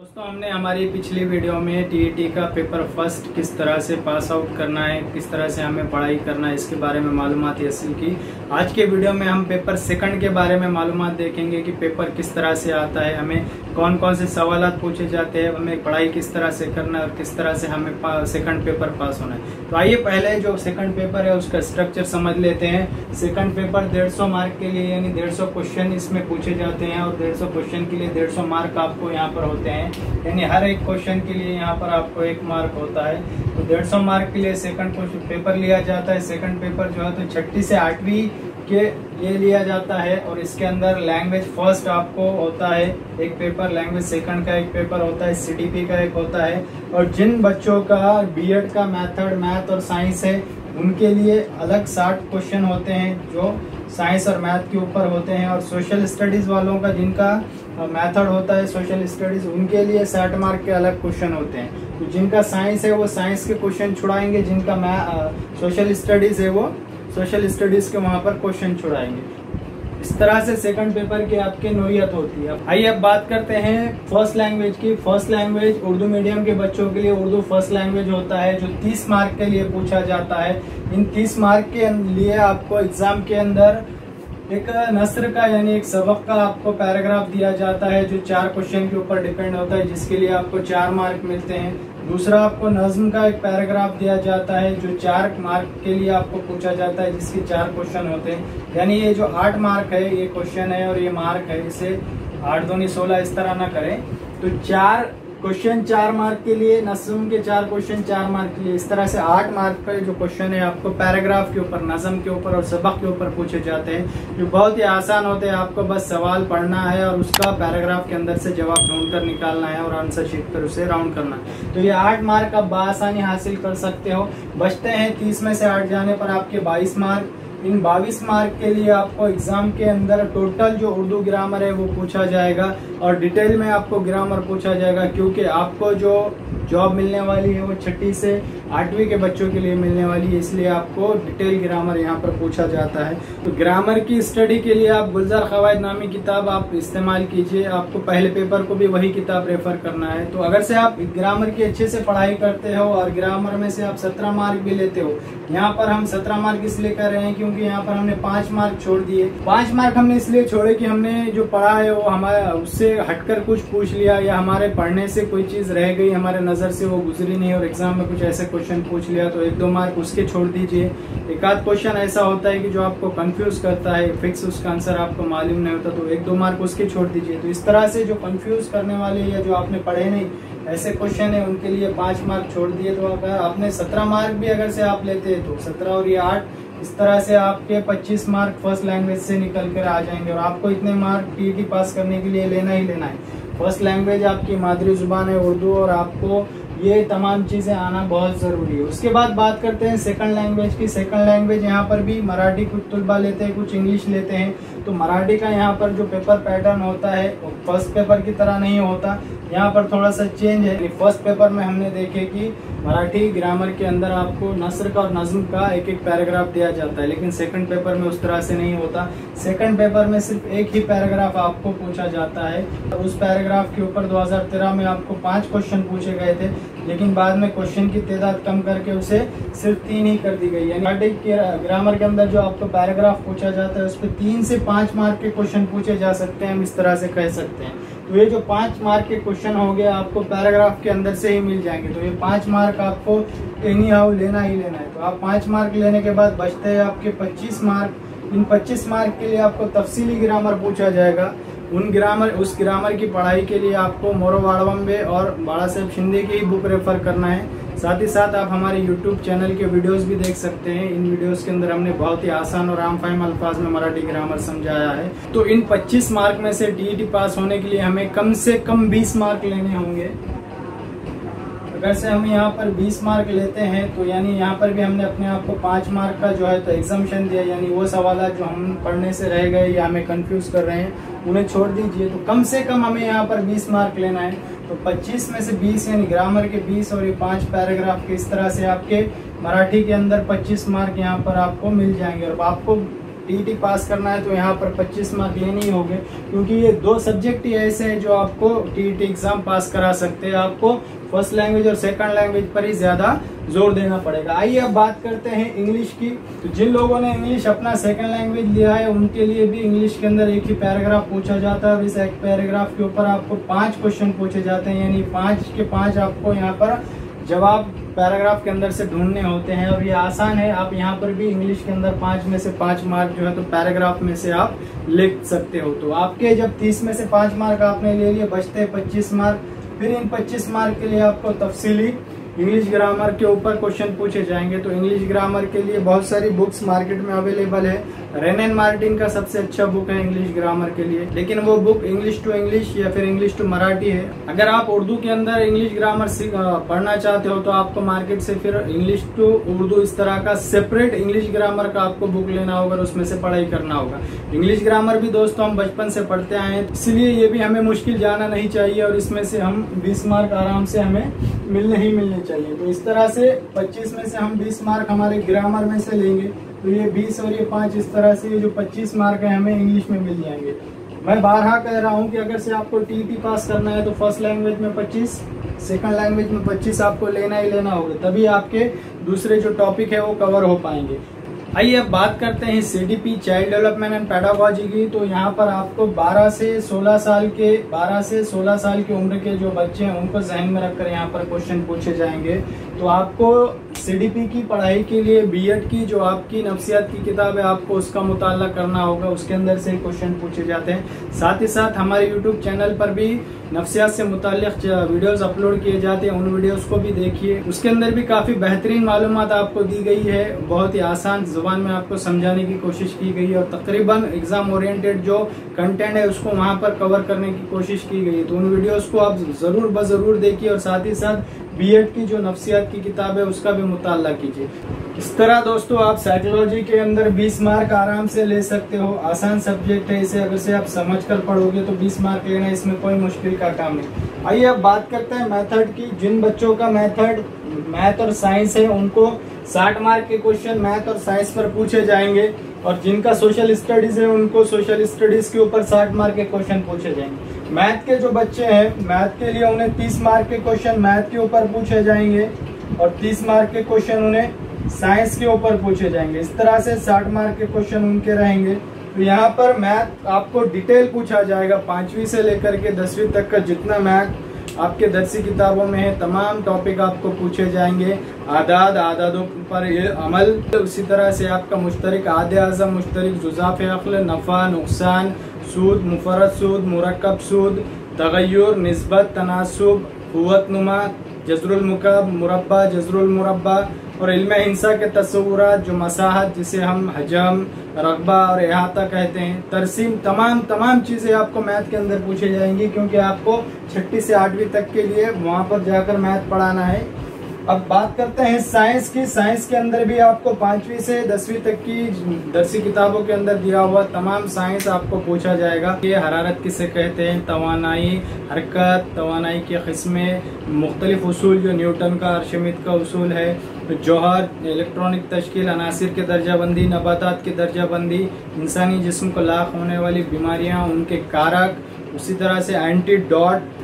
दोस्तों, हमने हमारी पिछली वीडियो में टीईटी का पेपर फर्स्ट किस तरह से पास आउट करना है, किस तरह से हमें पढ़ाई करना है, इसके बारे में मालूमात हासिल की। आज के वीडियो में हम पेपर सेकंड के बारे में मालूमात देखेंगे कि पेपर किस तरह से आता है, हमें कौन कौन से सवाल पूछे जाते हैं, हमें पढ़ाई किस तरह से करना है और किस तरह से हमें सेकंड पेपर पास होना है। तो आइए पहले जो सेकंड पेपर है उसका स्ट्रक्चर समझ लेते हैं। सेकंड पेपर 150 मार्क के लिए यानी 150 क्वेश्चन इसमें पूछे जाते हैं और 150 क्वेश्चन के लिए 150 मार्क आपको यहाँ पर होते हैं, यानी हर एक क्वेश्चन के लिए यहाँ पर आपको 1 मार्क होता है। तो 150 मार्क के लिए सेकंड पेपर लिया जाता है। सेकंड पेपर जो है तो 6ठी से 8वीं के लिए लिया जाता है और इसके अंदर लैंग्वेज फर्स्ट आपको होता है एक पेपर, लैंग्वेज सेकंड का एक पेपर होता है, सीडीपी का एक होता है। और जिन बच्चों का बीएड का मेथड मैथ और साइंस है उनके लिए अलग 60 क्वेश्चन होते हैं जो साइंस और मैथ के ऊपर होते हैं। और सोशल स्टडीज वालों का जिनका मेथड होता है सोशल स्टडीज, उनके लिए 60 मार्क के अलग क्वेश्चन होते हैं। तो जिनका साइंस है वो साइंस के क्वेश्चन छुड़ाएंगे, जिनका सोशल स्टडीज है वो सोशल स्टडीज के वहां पर क्वेश्चन छुड़ाएंगे। इस तरह से सेकंड पेपर की आपकी नौयत होती है। आइए अब बात करते हैं फर्स्ट लैंग्वेज की। फर्स्ट लैंग्वेज उर्दू मीडियम के बच्चों के लिए उर्दू फर्स्ट लैंग्वेज होता है जो 30 मार्क के लिए पूछा जाता है। इन 30 मार्क के लिए आपको एग्जाम के अंदर एक नस्र का यानी एक सबक का आपको पैराग्राफ दिया जाता है जो 4 क्वेश्चन के ऊपर डिपेंड होता है, जिसके लिए आपको 4 मार्क मिलते हैं। दूसरा आपको नज्म का एक पैराग्राफ दिया जाता है जो 4 मार्क के लिए आपको पूछा जाता है, जिसके 4 क्वेश्चन होते हैं। यानी ये जो 8 मार्क है ये क्वेश्चन है और ये मार्क है, इसे 8 दूनी 16 इस तरह ना करें। तो 4 क्वेश्चन 4 मार्क के लिए, नज्म के 4 क्वेश्चन 4 मार्क के लिए, इस तरह से 8 मार्क का जो क्वेश्चन है आपको पैराग्राफ के ऊपर, नज्म के ऊपर और सबक के ऊपर पूछे जाते हैं, जो बहुत ही आसान होते हैं। आपको बस सवाल पढ़ना है और उसका पैराग्राफ के अंदर से जवाब ढूंढकर निकालना है और आंसर शीट पर उसे राउंड करना है। तो ये 8 मार्क आप बआसानी हासिल कर सकते हो। बचते हैं 30 में से 8 जाने पर आपके 22 मार्क। इन 22 मार्क के लिए आपको एग्जाम के अंदर टोटल जो उर्दू ग्रामर है वो पूछा जाएगा और डिटेल में आपको ग्रामर पूछा जाएगा, क्योंकि आपको जो जॉब मिलने वाली है वो 6ठी से 8वीं के बच्चों के लिए मिलने वाली है, इसलिए आपको डिटेल ग्रामर यहाँ पर पूछा जाता है। तो ग्रामर की स्टडी के लिए आप गुलजार खवायद नामी किताब आप इस्तेमाल कीजिए। आपको पहले पेपर को भी वही किताब रेफर करना है। तो अगर से आप ग्रामर की अच्छे से पढ़ाई करते हो और ग्रामर में से आप 17 मार्क भी लेते हो, यहाँ पर हम 17 मार्क इसलिए कर रहे हैं क्योंकि यहाँ पर हमने 5 मार्क छोड़ दिए। 5 मार्क हमने इसलिए छोड़े कि हमने जो पढ़ा है वो हमारा उससे हटकर कुछ पूछ लिया या हमारे पढ़ने से कोई चीज रह गई, हमारे नजर से वो गुजरी नहीं और एग्जाम में कुछ ऐसे क्वेश्चन पूछ लिया तो 1-2 मार्क उसके छोड़ दीजिए। एक आध क्वेश्चन ऐसा होता है कि जो आपको कंफ्यूज करता है, फिक्स उसका आंसर आपको मालूम नहीं होता, तो 1-2 मार्क उसके छोड़ दीजिए। तो इस तरह से जो कंफ्यूज करने वाले या जो आपने पढ़े नहीं ऐसे क्वेश्चन है उनके लिए 5 मार्क छोड़ दिए। तो अगर आपने 17 मार्क भी अगर से आप लेते हैं तो 17 और ये 8, इस तरह से आपके 25 मार्क फर्स्ट लैंग्वेज से निकल कर आ जाएंगे और आपको इतने मार्क टीईटी पास करने के लिए लेना ही लेना है। फर्स्ट लैंग्वेज आपकी मादरी जुबान है उर्दू और आपको ये तमाम चीजें आना बहुत जरूरी है। उसके बाद बात करते हैं सेकंड लैंग्वेज की। सेकंड लैंग्वेज यहाँ पर भी मराठी कुछ तलबा लेते हैं, कुछ इंग्लिश लेते हैं। तो मराठी का यहाँ पर जो पेपर पैटर्न होता है वो फर्स्ट पेपर की तरह नहीं होता, यहाँ पर थोड़ा सा चेंज है। फर्स्ट पेपर में हमने देखे कि मराठी ग्रामर के अंदर आपको नस्र का और नज्म का एक एक पैराग्राफ दिया जाता है, लेकिन सेकंड पेपर में उस तरह से नहीं होता। सेकंड पेपर में सिर्फ एक ही पैराग्राफ आपको पूछा जाता है। उस पैराग्राफ के ऊपर 2013 में आपको 5 क्वेश्चन पूछे गए थे, लेकिन बाद में क्वेश्चन की तादाद कम करके उसे सिर्फ 3 ही कर दी गई। यानी मराठी के ग्रामर के अंदर जो आपको पैराग्राफ पूछा जाता है उस पर 3 से 5 मार्क के क्वेश्चन पूछे जा सकते हैं, हम इस तरह से कह सकते हैं। तो ये जो 5 मार्क के क्वेश्चन हो गए आपको पैराग्राफ के अंदर से ही मिल जाएंगे। तो ये 5 मार्क आपको एनी हाउ लेना ही लेना है। तो आप 5 मार्क लेने के बाद बचते हैं आपके 25 मार्क। इन 25 मार्क के लिए आपको तफसीली ग्रामर पूछा जाएगा। उस ग्रामर की पढ़ाई के लिए आपको मोरो वाड़वंबे और बाला साहेब शिंदे की बुक रेफर करना है। साथ ही साथ आप हमारे YouTube चैनल के वीडियोस भी देख सकते हैं। इन वीडियोस के अंदर हमने बहुत ही आसान और आम फाहिम अल्फाज में मराठी ग्रामर समझाया है। तो इन 25 मार्क में से टीईटी पास होने के लिए हमें कम से कम 20 मार्क लेने होंगे। अगर से हम यहाँ पर 20 मार्क लेते हैं तो यानी यहाँ पर भी हमने अपने आप को 5 मार्क का जो है तो एग्जाम्शन दिया, यानी वो सवाल जो हम पढ़ने से रह गए या हमें कंफ्यूज कर रहे हैं उन्हें छोड़ दीजिए। तो कम से कम हमें यहाँ पर 20 मार्क लेना है। तो 25 में से 20 यानी ग्रामर के 20 और ये 5 पैराग्राफ के, इस तरह से आपके मराठी के अंदर 25 मार्क यहाँ पर आपको मिल जाएंगे। और आपको टीईटी पास करना है तो यहाँ पर 25 मार्क लेने ही होंगे, क्योंकि ये 2 सब्जेक्ट ही ऐसे हैं जो आपको टीईटी एग्जाम पास करा सकते हैं। आपको फर्स्ट लैंग्वेज और सेकंड लैंग्वेज पर ही ज्यादा जोर देना पड़ेगा। आइए अब बात करते हैं इंग्लिश की। तो जिन लोगों ने इंग्लिश अपना सेकंड लैंग्वेज लिया है उनके लिए भी इंग्लिश के अंदर एक ही पैराग्राफ पूछा जाता है और इस एक पैराग्राफ के ऊपर आपको 5 क्वेश्चन पूछे जाते हैं, यानी 5 के 5 आपको यहाँ पर जवाब पैराग्राफ के अंदर से ढूंढने होते हैं और ये आसान है। आप यहाँ पर भी इंग्लिश के अंदर 5 में से 5 मार्क जो है तो पैराग्राफ में से आप लिख सकते हो। तो आपके जब 30 में से 5 मार्क आपने ले लिए, बचते हैं 25 मार्क। फिर इन 25 मार्क के लिए आपको तफसीली इंग्लिश ग्रामर के ऊपर क्वेश्चन पूछे जाएंगे। तो इंग्लिश ग्रामर के लिए बहुत सारी बुक्स मार्केट में अवेलेबल है। रेन एंड मार्टिन का सबसे अच्छा बुक है इंग्लिश ग्रामर के लिए, लेकिन वो बुक इंग्लिश टू इंग्लिश या फिर इंग्लिश टू मराठी है। अगर आप उर्दू के अंदर इंग्लिश ग्रामर पढ़ना चाहते हो तो आपको मार्केट से फिर इंग्लिश टू उर्दू इस तरह का सेपरेट इंग्लिश ग्रामर का आपको बुक लेना होगा और उसमें से पढ़ाई करना होगा। इंग्लिश ग्रामर भी दोस्तों हम बचपन से पढ़ते आए हैं, इसलिए ये भी हमें मुश्किल जाना नहीं चाहिए और इसमें से हम 20 मार्क आराम से हमें मिलने चाहिए। तो इस तरह से 25 में से हम 20 मार्क हमारे ग्रामर में से लेंगे, तो ये 20 और ये 5 इस तरह से ये जो 25 मार्क है हमें इंग्लिश में मिल जाएंगे। मैं बारहा कह रहा हूँ कि अगर से आपको टीईटी पास करना है तो फर्स्ट लैंग्वेज में 25, सेकंड लैंग्वेज में 25 आपको लेना ही लेना होगा, तभी आपके दूसरे जो टॉपिक है वो कवर हो पाएंगे। आइए अब बात करते हैं CDP child development and pedagogy की। तो यहाँ पर आपको 12 से 16 साल की उम्र के जो बच्चे हैं उनको ध्यान में रखकर यहाँ पर क्वेश्चन पूछे जाएंगे। तो आपको सीडीपी की पढ़ाई के लिए बीएड की जो आपकी नफ्सियात की किताब है आपको उसका मुताला करना होगा, उसके अंदर से क्वेश्चन पूछे जाते हैं। साथ ही साथ हमारे यूट्यूब चैनल पर भी नफ्सियात से मुताल्लिक वीडियोस अपलोड किए जाते हैं, उन वीडियोस को भी देखिए। उसके अंदर भी काफी बेहतरीन मालूमात आपको दी गई है, बहुत ही आसान जुबान में आपको समझाने की कोशिश की गई है और तकरीबन एग्जाम ओरिएंटेड जो कंटेंट है उसको वहां पर कवर करने की कोशिश की गई है। तो उन वीडियोस को आप जरूर देखिए और साथ ही साथ बीएड की जो नफ्सियात की किताब है उसका भी मुताला कीजिए। इस तरह दोस्तों आप साइकोलॉजी के अंदर 20 मार्क आराम से ले सकते हो। आसान सब्जेक्ट है, इसे अगर से आप समझकर पढ़ोगे तो 20 मार्क लेना इसमें कोई मुश्किल का काम नहीं। आइए अब बात करते हैं मेथड की। जिन बच्चों का मेथड मैथ और साइंस है उनको 60 मार्क के क्वेश्चन मैथ और साइंस पर पूछे जाएंगे और जिनका सोशल स्टडीज है उनको सोशल स्टडीज के ऊपर 60 मार्क के क्वेश्चन पूछे जाएंगे। मैथ के जो बच्चे हैं मैथ के लिए उन्हें 30 मार्क के क्वेश्चन मैथ के ऊपर पूछे जाएंगे और 30 मार्क के क्वेश्चन उन्हें साइंस के ऊपर पूछे जाएंगे। इस तरह से 60 मार्क के क्वेश्चन उनके रहेंगे। तो यहाँ पर मैथ आपको डिटेल पूछा जाएगा, 5वीं से लेकर के 10वीं तक का जितना मैथ आपके दरसी किताबों में है तमाम टॉपिक आपको पूछे जाएंगे। आदादों पर अमल, उसी तरह से आपका मुश्तरिक आदे आज़म, मुश्तरिक जुज़ाफ़ अक़ल, नफ़ा नुकसान, सूद मुफरद सूद, मुरक्कब सूद, तगय्युर, निस्बत, तनासुब, क़ुव्वत नुमा, जज़रुल मुकअब, मुरब्बा, जज़रुल मुरब्बा और इल्म हिंसा के तस्वुरात जो मसाहत जिसे हम हजम, रगबा और इहाता कहते हैं, तरसीम, तमाम चीजें आपको मैथ के अंदर पूछी जाएंगी, क्योंकि आपको 6ठी से 8वीं तक के लिए वहां पर जाकर मैथ पढ़ाना है। अब बात करते हैं साइंस की। साइंस के अंदर भी आपको 5वीं से 10वीं तक की दरसी किताबों के अंदर दिया हुआ तमाम साइंस आपको पूछा जाएगा। ये हरारत किसे कहते हैं, तवानाई, हरकत, तवानाई की किस्में, मुख्तलिफ उसूल जो न्यूटन का, अर्शमिद का उसूल है, जौहर, इलेक्ट्रॉनिक तश्कील, अनासिर की दर्जाबंदी, नबातात की दर्जाबंदी, इंसानी जिस्म को लाख होने वाली बीमारियां, उनके कारक, उसी तरह से एंटीडॉट,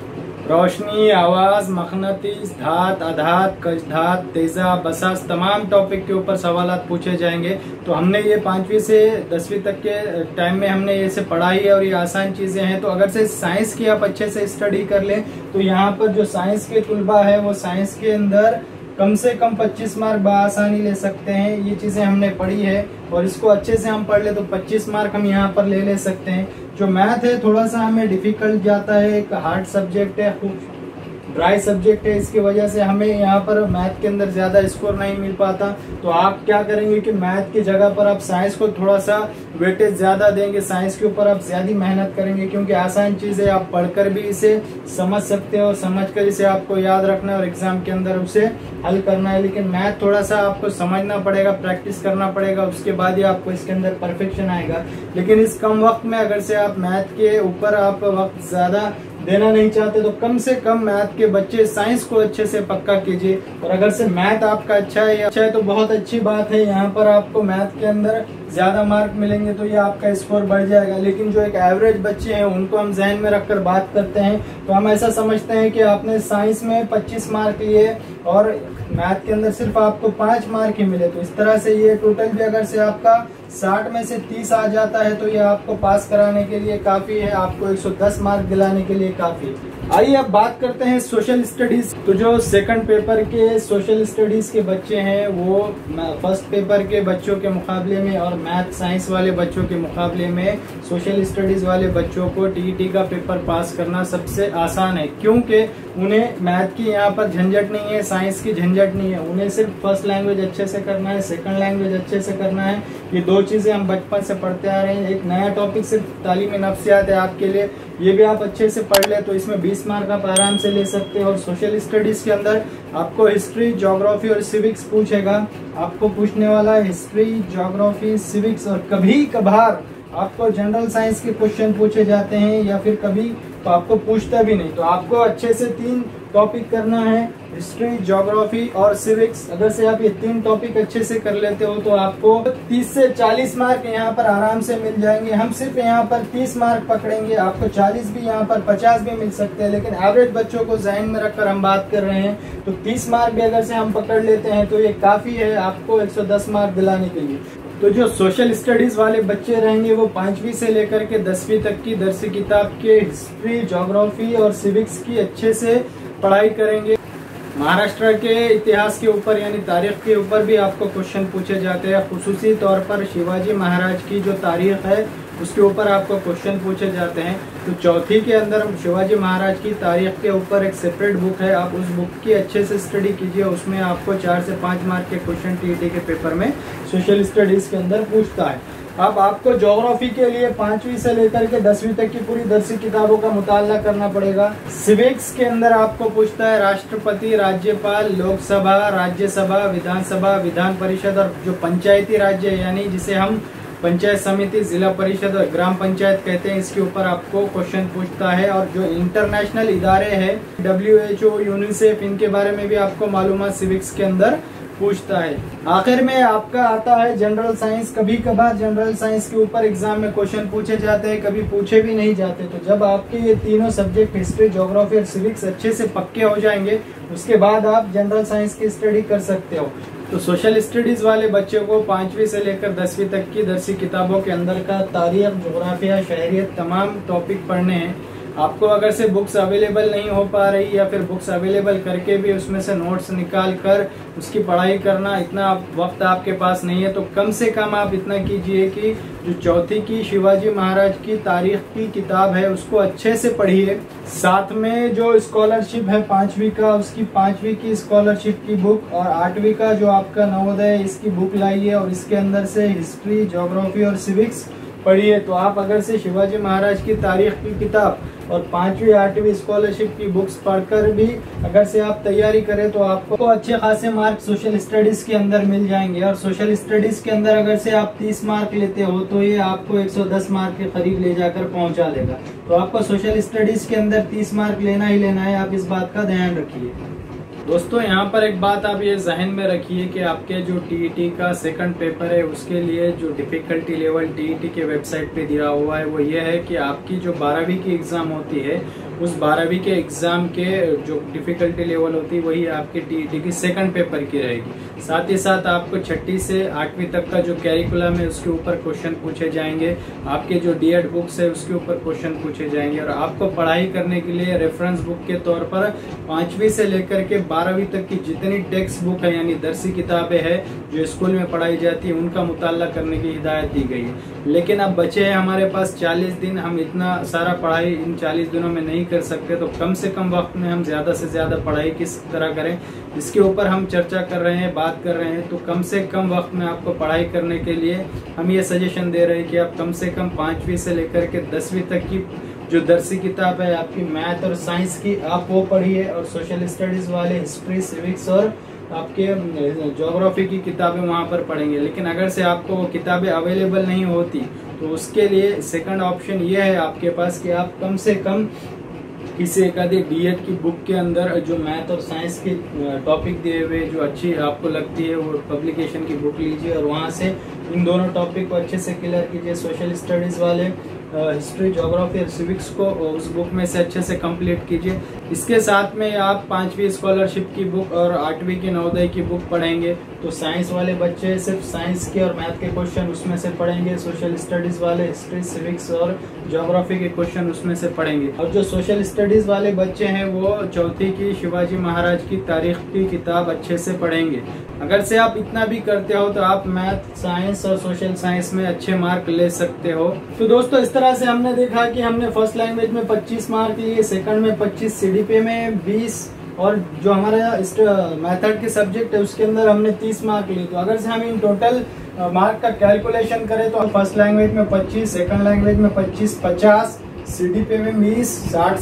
रोशनी, आवाज, मखनतीस, धात, अधात, कशधात, तेजा, बसास, तमाम टॉपिक के ऊपर सवालात पूछे जाएंगे। तो हमने ये 5वीं से 10वीं तक के टाइम में हमने ये से पढ़ाई है और ये आसान चीजें हैं। तो अगर से साइंस की आप अच्छे से स्टडी कर लें तो यहाँ पर जो साइंस के तुलबा है वो साइंस के अंदर कम से कम 25 मार्क बआसानी ले सकते हैं। ये चीजें हमने पढ़ी है और इसको अच्छे से हम पढ़ ले तो 25 मार्क हम यहाँ पर ले सकते हैं। जो मैथ है थोड़ा सा हमें डिफिकल्ट जाता है, एक हार्ड सब्जेक्ट है, ड्राई सब्जेक्ट है, इसकी वजह से हमें यहाँ पर मैथ के अंदर ज्यादा स्कोर नहीं मिल पाता। तो आप क्या करेंगे कि मैथ की जगह पर आप साइंस को थोड़ा सा वेटेज ज्यादा देंगे, साइंस के ऊपर आप ज्यादा मेहनत करेंगे, क्योंकि आसान चीजें आप पढ़कर भी इसे समझ सकते हो, समझकर इसे आपको याद रखना है और एग्जाम के अंदर उसे हल करना है। लेकिन मैथ थोड़ा सा आपको समझना पड़ेगा, प्रैक्टिस करना पड़ेगा, उसके बाद ही आपको इसके अंदर परफेक्शन आएगा। लेकिन इस कम वक्त में अगर से आप मैथ के ऊपर आप वक्त ज्यादा देना नहीं चाहते तो कम से कम मैथ के बच्चे साइंस को अच्छे से पक्का कीजिए। और अगर से मैथ आपका अच्छा है तो बहुत अच्छी बात है, यहाँ पर आपको मैथ के अंदर ज्यादा मार्क मिलेंगे तो ये आपका स्कोर बढ़ जाएगा। लेकिन जो एक एवरेज बच्चे हैं उनको हम जहन में रखकर बात करते हैं तो हम ऐसा समझते हैं कि आपने साइंस में 25 मार्क लिए और मैथ के अंदर सिर्फ आपको 5 मार्क ही मिले, तो इस तरह से ये टोटल भी अगर से आपका 60 में से 30 आ जाता है तो ये आपको पास कराने के लिए काफी है, आपको 110 मार्क दिलाने के लिए काफी है। आइए अब बात करते हैं सोशल स्टडीज। तो जो सेकंड पेपर के सोशल स्टडीज के बच्चे हैं वो फर्स्ट पेपर के बच्चों के मुकाबले में और मैथ साइंस वाले बच्चों के मुकाबले में सोशल स्टडीज वाले बच्चों को टीईटी का पेपर पास करना सबसे आसान है, क्योंकि उन्हें मैथ की यहाँ पर झंझट नहीं है, साइंस की झंझट नहीं है। उन्हें सिर्फ फर्स्ट लैंग्वेज अच्छे से करना है, सेकंड लैंग्वेज अच्छे से करना है। ये दो चीजें हम बचपन से पढ़ते आ रहे हैं। एक नया टॉपिक सिर्फ तालीम नफ्सियात है आपके लिए, ये भी आप अच्छे से पढ़ ले तो इसमें 20 मार्क आप आराम से ले सकते हो। और सोशल स्टडीज के अंदर आपको हिस्ट्री, ज्योग्राफी और सिविक्स पूछेगा। आपको पूछने वाला है हिस्ट्री, ज्योग्राफी, सिविक्स और कभी कभार आपको जनरल साइंस के क्वेश्चन पूछे जाते हैं या फिर कभी तो आपको पूछता भी नहीं। तो आपको अच्छे से 3 टॉपिक करना है, हिस्ट्री, ज्योग्राफी और सिविक्स। अगर से आप ये 3 टॉपिक अच्छे से कर लेते हो तो आपको 30 से 40 मार्क यहाँ पर आराम से मिल जाएंगे। हम सिर्फ यहाँ पर 30 मार्क पकड़ेंगे, आपको 40 भी यहाँ पर 50 भी मिल सकते हैं, लेकिन एवरेज बच्चों को ज़हन में रखकर हम बात कर रहे हैं। तो 30 मार्क भी अगर से हम पकड़ लेते हैं तो ये काफी है आपको 110 मार्क दिलाने के लिए। तो जो सोशल स्टडीज वाले बच्चे रहेंगे वो 5वीं से लेकर के 10वीं तक की दरसी किताब के हिस्ट्री, ज्योग्राफी और सिविक्स की अच्छे से पढ़ाई करेंगे। महाराष्ट्र के इतिहास के ऊपर यानी तारीख के ऊपर भी आपको क्वेश्चन पूछे जाते हैं। खुसूसी तौर पर शिवाजी महाराज की जो तारीख है उसके ऊपर आपको क्वेश्चन पूछे जाते हैं। तो चौथी के अंदर शिवाजी महाराज की तारीख के ऊपर एक सेपरेट बुक है, आप उस बुक की अच्छे से स्टडी कीजिए। उसमें आपको 4 से 5 मार्क के क्वेश्चन टीईटी के पेपर में सोशल स्टडीज के अंदर पूछता है। अब आपको ज्योग्राफी के लिए 5वीं से लेकर के 10वीं तक की पूरी दरसी किताबों का मुताला करना पड़ेगा। सिविक्स के अंदर आपको पूछता है राष्ट्रपति, राज्यपाल, लोकसभा, राज्यसभा, विधानसभा, विधान परिषद और जो पंचायती राज्य यानी जिसे हम पंचायत समिति, जिला परिषद और ग्राम पंचायत कहते हैं, इसके ऊपर आपको क्वेश्चन पूछता है। और जो इंटरनेशनल इदारे हैं WHO, यूनिसेफ, इनके बारे में भी आपको मालूमात सिविक्स के अंदर पूछता है। आखिर में आपका आता है जनरल साइंस। कभी कभार जनरल साइंस के ऊपर एग्जाम में क्वेश्चन पूछे जाते हैं, कभी पूछे भी नहीं जाते। तो जब आपके ये तीनों सब्जेक्ट हिस्ट्री, ज्योग्राफी और सिविक्स अच्छे से पक्के हो जाएंगे उसके बाद आप जनरल साइंस की स्टडी कर सकते हो। तो सोशल स्टडीज वाले बच्चों को 5वीं से लेकर 10वीं तक की दरसी किताबों के अंदर का तारीख, जोग्राफिया, शहरियत तमाम टॉपिक पढ़ने हैं। आपको अगर से बुक्स अवेलेबल नहीं हो पा रही या फिर बुक्स अवेलेबल करके भी उसमें से नोट्स निकाल कर उसकी पढ़ाई करना इतना वक्त आपके पास नहीं है, तो कम से कम आप इतना कीजिए कि जो चौथी की शिवाजी महाराज की तारीख की किताब है उसको अच्छे से पढ़िए। साथ में जो स्कॉलरशिप है 5वीं का, उसकी 5वीं की स्कॉलरशिप की बुक और 8वीं का जो आपका नवोदय इसकी बुक लाइए और इसके अंदर से हिस्ट्री, ज्योग्राफी और सिविक्स पढ़िए। तो आप अगर से शिवाजी महाराज की तारीख की किताब और 5वीं 8वीं स्कॉलरशिप की बुक्स पढ़कर भी अगर से आप तैयारी करें तो आपको अच्छे खासे मार्क सोशल स्टडीज के अंदर मिल जाएंगे। और सोशल स्टडीज के अंदर अगर से आप 30 मार्क लेते हो तो ये आपको 110 मार्क के करीब ले जाकर पहुंचा देगा। तो आपको सोशल स्टडीज के अंदर 30 मार्क लेना ही लेना है, आप इस बात का ध्यान रखिए। दोस्तों यहाँ पर एक बात आप ये जहन में रखिए कि आपके जो टीईटी का सेकंड पेपर है उसके लिए जो डिफिकल्टी लेवल टीईटी के वेबसाइट पे दिया हुआ है वो ये है कि आपकी जो 12वीं की एग्जाम होती है उस 12वीं के एग्जाम के जो डिफिकल्टी लेवल होती है वही आपके टीईटी की सेकंड पेपर की रहेगी। साथ ही साथ आपको 6ठी से 8वीं तक का जो कैरिकुलम है उसके ऊपर क्वेश्चन पूछे जाएंगे, आपके जो डीएड बुक्स है उसके ऊपर क्वेश्चन पूछे जाएंगे। और आपको पढ़ाई करने के लिए रेफरेंस बुक के तौर पर 5वीं से लेकर के 12वीं तक की जितनी टेक्स्ट बुक है यानी दरसी किताबें हैं जो स्कूल में पढ़ाई जाती है उनका मुताला करने की हिदायत दी गई है। लेकिन अब बचे हैं हमारे पास 40 दिन, हम इतना सारा पढ़ाई इन 40 दिनों में नहीं कर सकते, तो कम से कम वक्त में हम ज्यादा से ज्यादा पढ़ाई किस तरह करें इसके ऊपर हम चर्चा कर रहे हैं, बात कर रहे हैं। तो कम से कम वक्त में आपको पढ़ाई करने के लिए हम ये सजेशन दे रहे हैं कि आप कम से कम 5वीं से लेकर के 10वीं तक की जो दरसी किताब है आपकी मैथ और साइंस की आप वो पढ़िए। और सोशल स्टडीज वाले हिस्ट्री, सिविक्स और आपके ज्योग्राफी की किताबें वहाँ पर पढ़ेंगे। लेकिन अगर से आपको वो किताबें अवेलेबल नहीं होती तो उसके लिए सेकंड ऑप्शन ये है आपके पास कि आप कम से कम किसी एक आधे डीएड की बुक के अंदर जो मैथ और साइंस के टॉपिक दिए हुए जो अच्छी आपको लगती है वो पब्लिकेशन की बुक लीजिए और वहाँ से इन दोनों टॉपिक को अच्छे से क्लियर कीजिए। सोशल स्टडीज़ वाले हिस्ट्री, ज्योग्राफी और सिविक्स को उस बुक में से अच्छे से कंप्लीट कीजिए। इसके साथ में आप 5वीं स्कॉलरशिप की बुक और 8वीं की नवोदय की बुक पढ़ेंगे तो साइंस वाले बच्चे सिर्फ साइंस के और मैथ के क्वेश्चन उसमें से पढ़ेंगे। सोशल स्टडीज़ वाले हिस्ट्री, सिविक्स और ज्योग्राफी के क्वेश्चन उसमें से पढ़ेंगे। और जो सोशल स्टडीज़ वाले बच्चे हैं वो चौथी की शिवाजी महाराज की तारीख की किताब अच्छे से पढ़ेंगे। अगर से आप इतना भी करते हो तो आप मैथ, साइंस और सोशल साइंस में अच्छे मार्क ले सकते हो। तो दोस्तों इस तरह से हमने देखा कि हमने फर्स्ट लैंग्वेज में 25 मार्क लिए, सेकंड में 25, सीडीपी में 20 और जो हमारा मेथड के सब्जेक्ट है उसके अंदर हमने 30 मार्क लिए। तो अगर से हम इन टोटल मार्क का कैलकुलेशन करें तो फर्स्ट लैंग्वेज में 25, सेकंड लैंग्वेज में 25, 50, सीडीपी में 20, 60,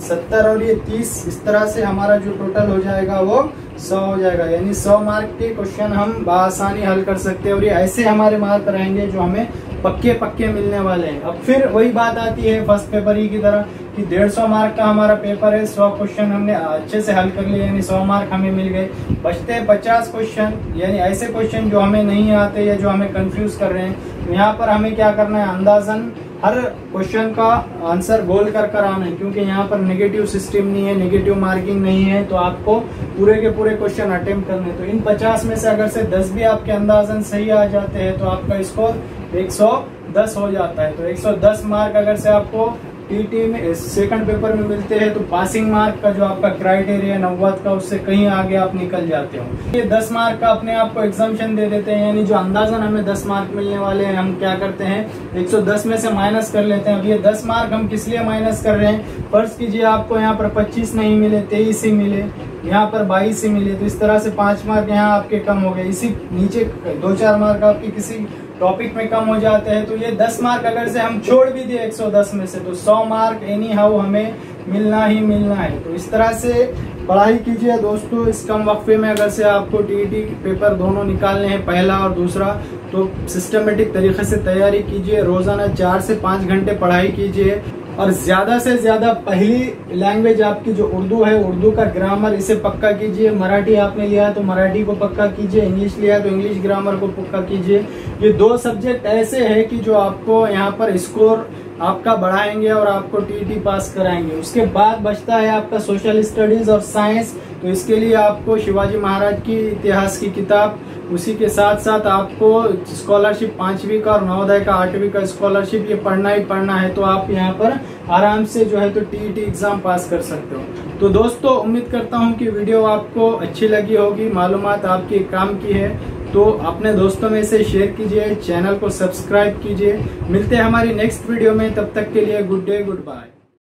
70 और ये 30, इस तरह से हमारा जो टोटल हो जाएगा वो 100 हो जाएगा। यानी 100 मार्क के क्वेश्चन हम बआसानी हल कर सकते हैं और ये ऐसे हमारे मार्क रहेंगे जो हमें पक्के मिलने वाले हैं। अब फिर वही बात आती है फर्स्ट पेपर ही की तरह कि 150 मार्क का हमारा पेपर है, 100 क्वेश्चन हमने अच्छे से हल कर लिए यानी 100 मार्क हमें मिल गए। बचते हैं 50 क्वेश्चन यानी ऐसे क्वेश्चन जो हमें नहीं आते या जो हमें कंफ्यूज कर रहे हैं। तो यहाँ पर हमें क्या करना है, अंदाजन हर क्वेश्चन का आंसर बोल कर आना है क्योंकि यहाँ पर नेगेटिव सिस्टम नहीं है, नेगेटिव मार्किंग नहीं है। तो आपको पूरे के पूरे क्वेश्चन अटेम्प्ट करने। तो इन 50 में से अगर से 10 भी आपके अंदाजन सही आ जाते हैं तो आपका स्कोर 110 हो जाता है। तो 110 मार्क अगर से आपको टीटी में सेकंड पेपर में मिलते हैं तो पासिंग मार्क का जो आपका क्राइटेरिया 90 का उससे कहीं आगे आप निकल जाते हो। ये 10 मार्क का अपने आप को एग्जाम्पशन दे देते हैं यानी जो अंदाजन हमें 10 मार्क मिलने वाले हैं हम क्या करते हैं 110 में से माइनस कर लेते हैं। अब ये 10 मार्क हम किस लिए माइनस कर रहे हैं, फर्ज कीजिए आपको यहाँ पर 25 नहीं मिले, 23 ही मिले, यहाँ पर 22 ही मिले तो इस तरह से 5 मार्क यहाँ आपके कम हो गए। इसी नीचे 2-4 मार्क आपके किसी टॉपिक में कम हो जाते हैं। तो ये 10 मार्क अगर से हम छोड़ भी दिए 110 में से तो 100 मार्क एनी हाउ हमें मिलना ही मिलना है। तो इस तरह से पढ़ाई कीजिए दोस्तों। इस कम वक्फे में अगर से आपको टीईटी पेपर दोनों निकालने हैं, पहला और दूसरा, तो सिस्टमेटिक तरीके से तैयारी कीजिए। रोजाना 4 से 5 घंटे पढ़ाई कीजिए और ज्यादा से ज्यादा पहली लैंग्वेज आपकी जो उर्दू है, उर्दू का ग्रामर इसे पक्का कीजिए। मराठी आपने लिया है तो मराठी को पक्का कीजिए, इंग्लिश लिया है तो इंग्लिश ग्रामर को पक्का कीजिए। ये 2 सब्जेक्ट ऐसे हैं कि जो आपको यहाँ पर स्कोर आपका बढ़ाएंगे और आपको टीईटी पास कराएंगे। उसके बाद बचता है आपका सोशल स्टडीज और साइंस। तो इसके लिए आपको शिवाजी महाराज की इतिहास की किताब, उसी के साथ साथ आपको स्कॉलरशिप 5वीं का और नवोदय का 8वीं का स्कॉलरशिप ये पढ़ना ही पढ़ना है। तो आप यहाँ पर आराम से जो है तो टीईटी एग्जाम पास कर सकते हो। तो दोस्तों उम्मीद करता हूँ कि वीडियो आपको अच्छी लगी होगी, मालूमात आपके काम की है। तो अपने दोस्तों में से शेयर कीजिए, चैनल को सब्सक्राइब कीजिए। मिलते हैं हमारी नेक्स्ट वीडियो में, तब तक के लिए गुड डे, गुड बाय।